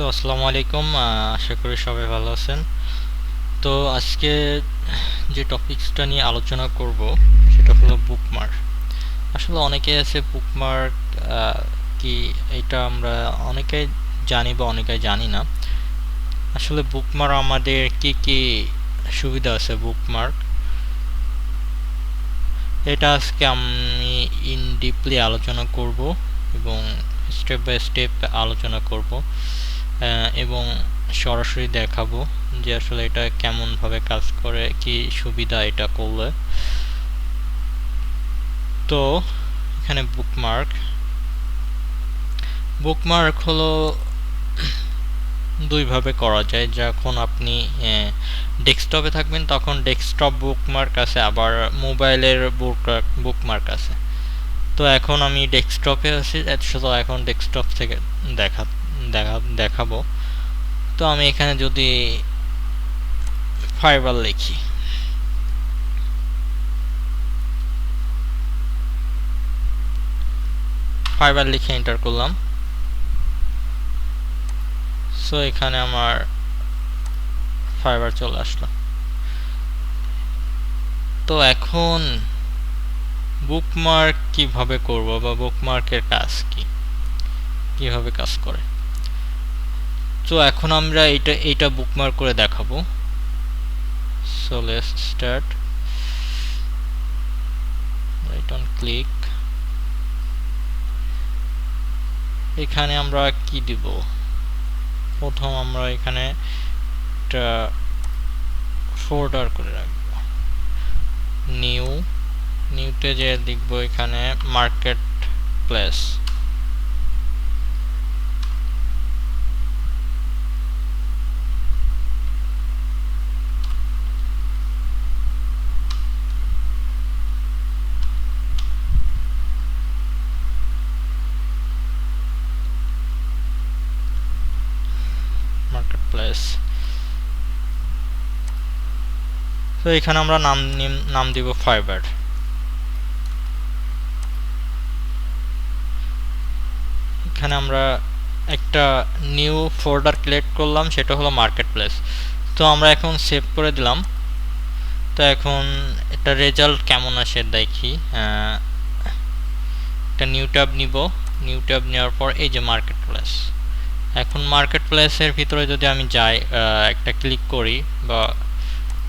তো আসসালামু আলাইকুম, আশা করি সবাই ভালো আছেন। তো আজকে যে টপিকসটা নিয়ে আলোচনা করব সেটা হলো বুকমার্ক। আসলে অনেকে আছে বুকমার্ক কি, এটা আমরা অনেকেই জানি বা অনেকেই জানি না। আসলে বুকমার্ক আমাদের কি কি সুবিধা আছে বুকমার্ক, এটা আজকে আমি ইন ডিপলি আলোচনা করব এবং স্টেপ বাই স্টেপ আলোচনা করব এবং সরাসরি দেখাবো যে আসলে এটা কেমন ভাবে কাজ করে, কি সুবিধা এটা করলে। তো এখানে বুকমার্ক হলো দুই ভাবে করা যায়। যখন আপনি ডেস্কটপে থাকবেন তখন ডেস্কটপ বুকমার্ক আছে, আবার মোবাইলের বুকমার্ক আছে। তো এখন আমি ডেস্কটপে আছি, এখন ডেস্কটপ থেকে দেখা দেখাবো। তো আমি এখানে যদি ফাইবার লিখি, ফাইবার লিখে এন্টার করলাম। সো এখানে আমার ফাইবার চলে আসলো। তো এখন বুকমার্ক কিভাবে করব বা বুকমার্কের কাজ কি, কিভাবে কাজ করে। তো এখন আমরা এইটা বুকমার্ক করে দেখাবো। So let's start. Right on click. এখানে আমরা কি দিব, প্রথম আমরা এখানে একটা ফোল্ডার করে রাখবো। নিউতে যে লিখবো এখানে মার্কেট প্লেস। Market place. তো এখানে আমরা নাম দিব ফাইবার। এখানে আমরা একটা নিউ ফোল্ডার ক্রিয়েট করলাম, সেটা হলো মার্কেট প্লেস। তো আমরা এখন সেভ করে দিলাম। তো এখন এটা রেজাল্ট কেমন আসে দেখি। একটা নিউ ট্যাব নিব। নিউ ট্যাব নেওয়ার পর এই যে মার্কেট প্লেস। এখন মার্কেট প্লেসের ভিতরে যদি আমি যাই, একটা ক্লিক করি বা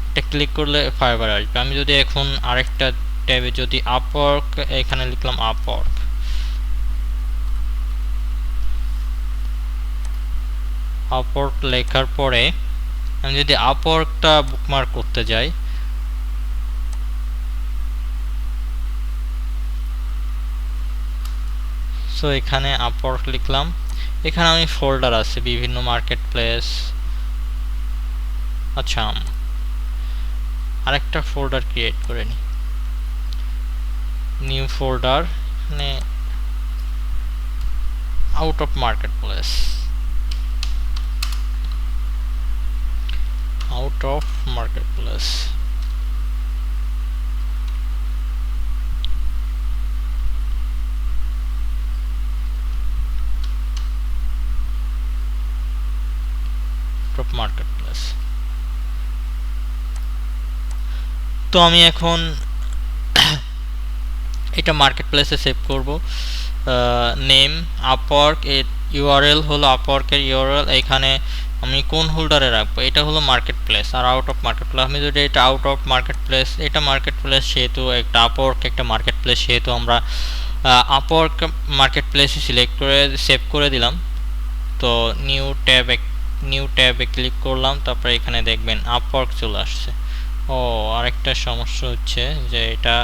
এটা ক্লিক করলে ফাইবার আসবে। আমি যদি এখন আরেকটা ট্যাবে যদি আপওয়ার্ক, এখানে লিখলাম আপওয়ার্ক। আপওয়ার্ক লেখার পরে আমি যদি আপওয়ার্কটা বুকমার্ক করতে যাই, সো এখানে আপওয়ার্ক লিখলাম। এখানে আমি ফোল্ডার আছে বিভিন্ন মার্কেট প্লেস। আচ্ছা, আরেকটা ফোল্ডার ক্রিয়েট করে নিই, নিউ ফোল্ডার, মানে out of market place, out of market place. Market place. তো আমি এখন এটা মার্কেট প্লেসে সেভ করব। নেম আপওয়ার্ক, এর ইউআরএল হলো আপওয়ার্কের ইউআরএল। এখানে আমি কোন হোল্ডারে রাখবো, এটা হলো মার্কেট প্লেস। আর আউট অফ মার্কেট প্লেস, আমি যদি এটা আউট অফ মার্কেট প্লেস, এটা মার্কেট প্লেস সেহেতু, একটা আপওয়ার্ক একটা মার্কেট প্লেস সেহেতু আমরা আপওয়ার্ক মার্কেট প্লেসে সিলেক্ট করে সেভ করে দিলাম। তো নিউ ট্যাবে ক্লিক করলাম, তারপরে এখানে দেখবেন আপওয়ার্ক চলে আসছে। ও, আরেকটা সমস্যা হচ্ছে যে এটা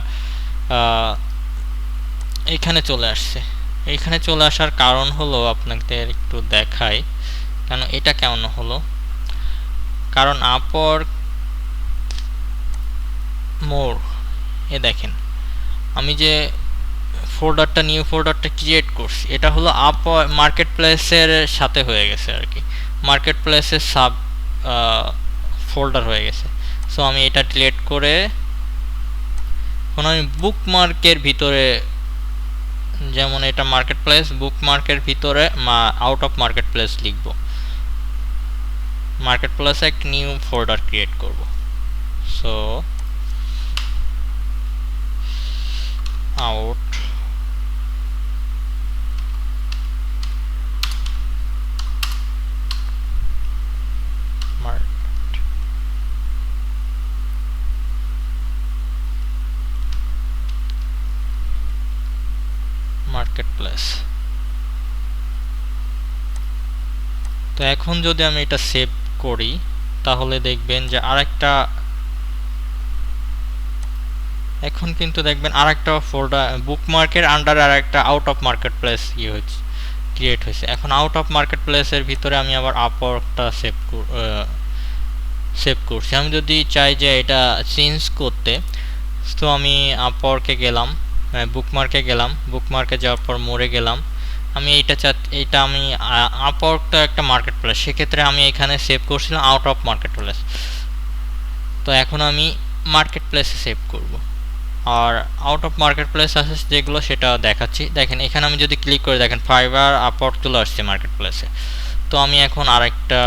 এখানে চলে আসছে। এইখানে চলে আসার কারণ হলো, আপনাদের একটু দেখাই কেন এটা কেমন হলো। কারণ আপওয়ার্ক মোর, এ দেখেন আমি যে ফোল্ডারটা নিউ ফোল্ডারটা ক্রিয়েট করছি, এটা হলো মার্কেট প্লেসের সাথে হয়ে গেছে আর কি, মার্কেট প্লেসের সাব ফোল্ডার হয়ে গেছে। সো আমি এটা ডিলিট করে এখন আমি বুকমার্কের ভিতরে, যেমন এটা মার্কেট প্লেস, বুকমার্কের ভিতরে আউট অফ মার্কেট প্লেস লিখব। মার্কেট প্লেসে একটা নিউ ফোল্ডার ক্রিয়েট করব। So out market place. তো এখন যদি আমি এটা সেভ করি তাহলে দেখবেন যে আরেকটা, এখন কিন্তু দেখবেন আরেকটা ফোল্ডার বুকমার্কের আন্ডারে আরেকটা আউট অফ মার্কেট প্লেস হয়েছে, ক্রিয়েট হয়েছে। এখন আউট অফ মার্কেট প্লেসের ভিতরে আমি আবার আপওয়ার্কটা সেভ করছি। আমি যদি চাই যে এটা চেঞ্জ করতে, তো আমি আপওয়ার্কে গেলাম, বুকমার্কে গেলাম, বুকমার্কে যাওয়ার পর মোড়ে গেলাম। আমি এইটা আমি আপওয়ার্কটা একটা মার্কেট প্লেস, সেক্ষেত্রে আমি এখানে সেভ করছিলাম আউট অফ মার্কেট প্লেস। তো এখন আমি মার্কেট প্লেসে সেভ করব। আর আউট অফ মার্কেট প্লেস আছে যেগুলো সেটা দেখাচ্ছি। দেখেন এখানে আমি যদি ক্লিক করে দেখেন ফাইবার আপওয়ার্ক চলে আসছে মার্কেট প্লেসে। তো আমি এখন আরেকটা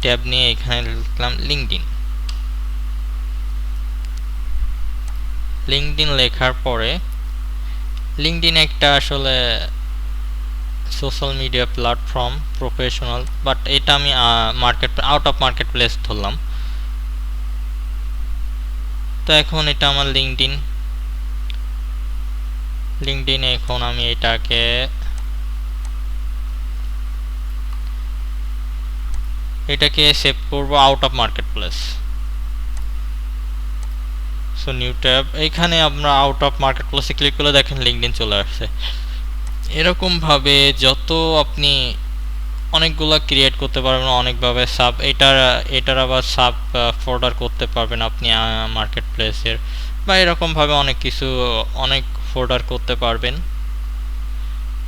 ট্যাব নিয়ে এখানে লিখলাম লিঙ্কডইন। লিঙ্কডইন লেখার পরে লিঙ্কডইন একটা আসলে social media platform professional, but এটা আমি আউট অফ মার্কেট প্লেস ধরলাম। তো এখন এটা আমার লিঙ্কডইন এখন আমি এটাকে সেভ করব out of market place. So new tab, এইখানে আমরা আউট অফ মার্কেট প্লেসে ক্লিক করলে দেখেন লিঙ্কডইন চলে আসছে। এরকম ভাবে যত আপনি অনেকগুলো ক্রিয়েট করতে পারবেন, অনেকভাবে এটার আবার সাব ফোল্ডার করতে পারবেন আপনি মার্কেট প্লেসের, বা এরকম ভাবে অনেক ফোল্ডার করতে পারবেন।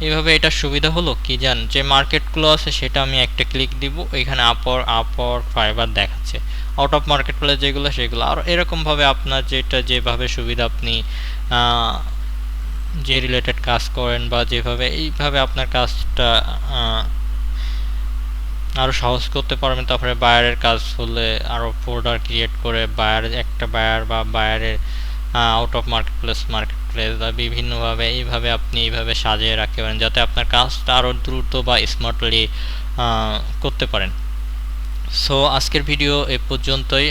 এইভাবে এটা সুবিধা হলো কি যে মার্কেটগুলো আছে সেটা আমি একটা ক্লিক দিব, এখানে আপওয়ার্ক ফাইবার দেখাচ্ছে। আউট অফ মার্কেট প্লেস যেগুলো সেগুলো। আর এরকম ভাবে আপনার যেভাবে সুবিধা, আপনি যে রিলেটেড কাজ করেন বা এইভাবে আপনার কাজটা আরো সহজ করতে পারবেন। তারপরে বায়ারের কাজ হলে আরো ফোল্ডার ক্রিয়েট করে বায়ার বা বায়ারের আউট অফ মার্কেট প্লেস বা বিভিন্নভাবে আপনি এইভাবে সাজিয়ে রাখতে পারেন যাতে আপনার কাজটা আরো দ্রুত বা স্মার্টলি করতে পারেন। সো আজকের ভিডিও এ পর্যন্তই।